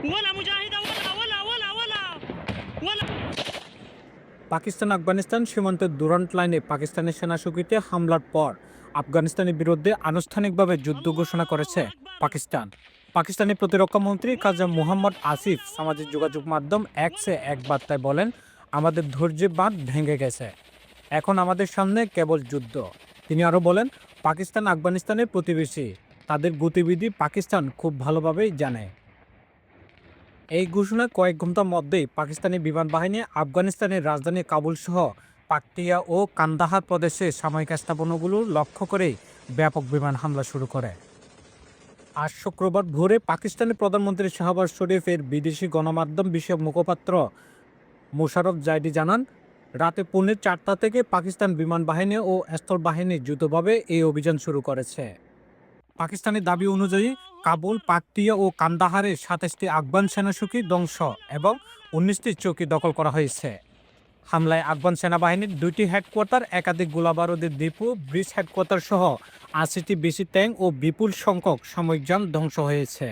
ولا مجاهدة ولا পাকিস্তান আফগানিস্তান সীমান্তের ডুরান্ট লাইনে পাকিস্তানি সেনা চকিতে হামলার পর আফগানিস্তানের বিরুদ্ধে আনুষ্ঠানিকভাবে যুদ্ধ ঘোষণা করেছে الله أكبر পাকিস্তান। পাকিস্তানি প্রতিরক্ষা মন্ত্রী কাজী মুহাম্মদ আসিফ সামাজিক যোগাযোগ মাধ্যম এক্সে এক বার্তায় বলেন, আমাদের ধৈর্যের বাঁধ ভেঙে গেছে, এখন আমাদের সামনে কেবল যুদ্ধ। তিনি আরও বলেন, পাকিস্তান আফগানিস্তানের প্রতিবেশী, তাদের গতিবিধি পাকিস্তান খুব ভালোভাবেই জানে। এই ঘোষণার কয়েক ঘন্টার মধ্যেই পাকিস্তানি বিমান বাহিনী আফগানিস্তানের রাজধানী কাবুল সহ পাকটিয়া ও কান্দাহার প্রদেশে সামরিক স্থাপনাগুলো লক্ষ্য করেই ব্যাপক বিমান হামলা শুরু করে। আজ শুক্রবার ভোরে পাকিস্তানের প্রধানমন্ত্রী শাহবাজ শরীফের বিদেশি গণমাধ্যম বিষয়ক মুখপাত্র মোশাররফ জাইদি জানান, রাতে পৌনে 4টা থেকে পাকিস্তান বিমান বাহিনী ও স্থল বাহিনী যৌথভাবে এই অভিযান শুরু করেছে। পাকিস্তানি দাবি অনুযায়ী কাবুল, পাকটিয়া ও কান্দাহারে 27টি আফগান সেনাচৌকি ধ্বংস এবং 19টি চৌকি দখল করা হয়েছে। হামলায় আফগান সেনাবাহিনীর 2টি হেডকোয়ার্টার, একাধিক গোলাবারুদের ডিপো, ব্রিজ হেডকোয়ার্টার সহ 80টি বেশি ট্যাঙ্ক ও বিপুল সংখ্যক সামরিক যান ধ্বংস হয়েছে।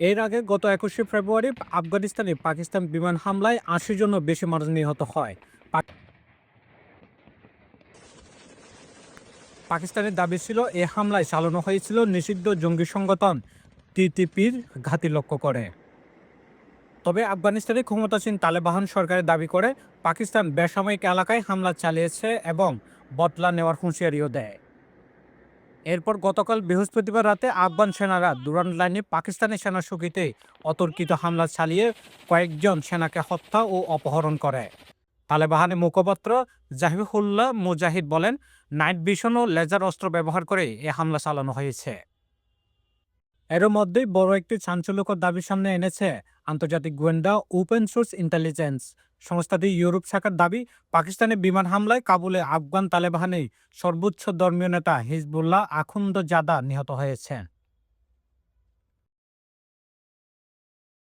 এর আগে গত 21শে ফেব্রুয়ারি আফগানিস্তানে পাকিস্তান বিমান হামলায় 80 জনের বেশি মানুষ নিহত হয়। পাকিস্তানের দাবি ছিল এ হামলায় চালানো হয়েছিল নিষিদ্ধ জঙ্গি সংগঠন টিটিপির ঘাঁটি লক্ষ্য করে। তবে আফগানিস্তানের ক্ষমতাসীন তালেবান সরকারের দাবি করে পাকিস্তান বেসামরিক এলাকায় হামলা চালিয়েছে এবং বদলা নেওয়ার হুঁশিয়ারিও দেয়। এরপর গতকাল বৃহস্পতিবার রাতে আফগান সেনারা ডুরান্ট লাইনে পাকিস্তানি সেনা চৌকিতে অতর্কিত হামলা চালিয়ে কয়েকজন সেনাকে হত্যা ও অপহরণ করে। তালেবানের মুখপাত্র জাহিবুল্লাহ মুজাহিদ বলেন, নাইট ভিশন ও লেজার অস্ত্র ব্যবহার করে এ হামলা চালানো হয়েছে। এর মধ্যেই বড় একটি চাঞ্চল্যকর দাবি সামনে এনেছে আন্তর্জাতিক গোয়েন্দা ওপেন সোর্স ইন্টেলিজেন্স সংস্থাটি ইউরোপ শাখার দাবি, পাকিস্তানের বিমান হামলায় কাবুলে আফগান তালেবানের সর্বোচ্চ ধর্মীয় নেতা হিজবুল্লাহ আখুন্দজাদা নিহত হয়েছেন।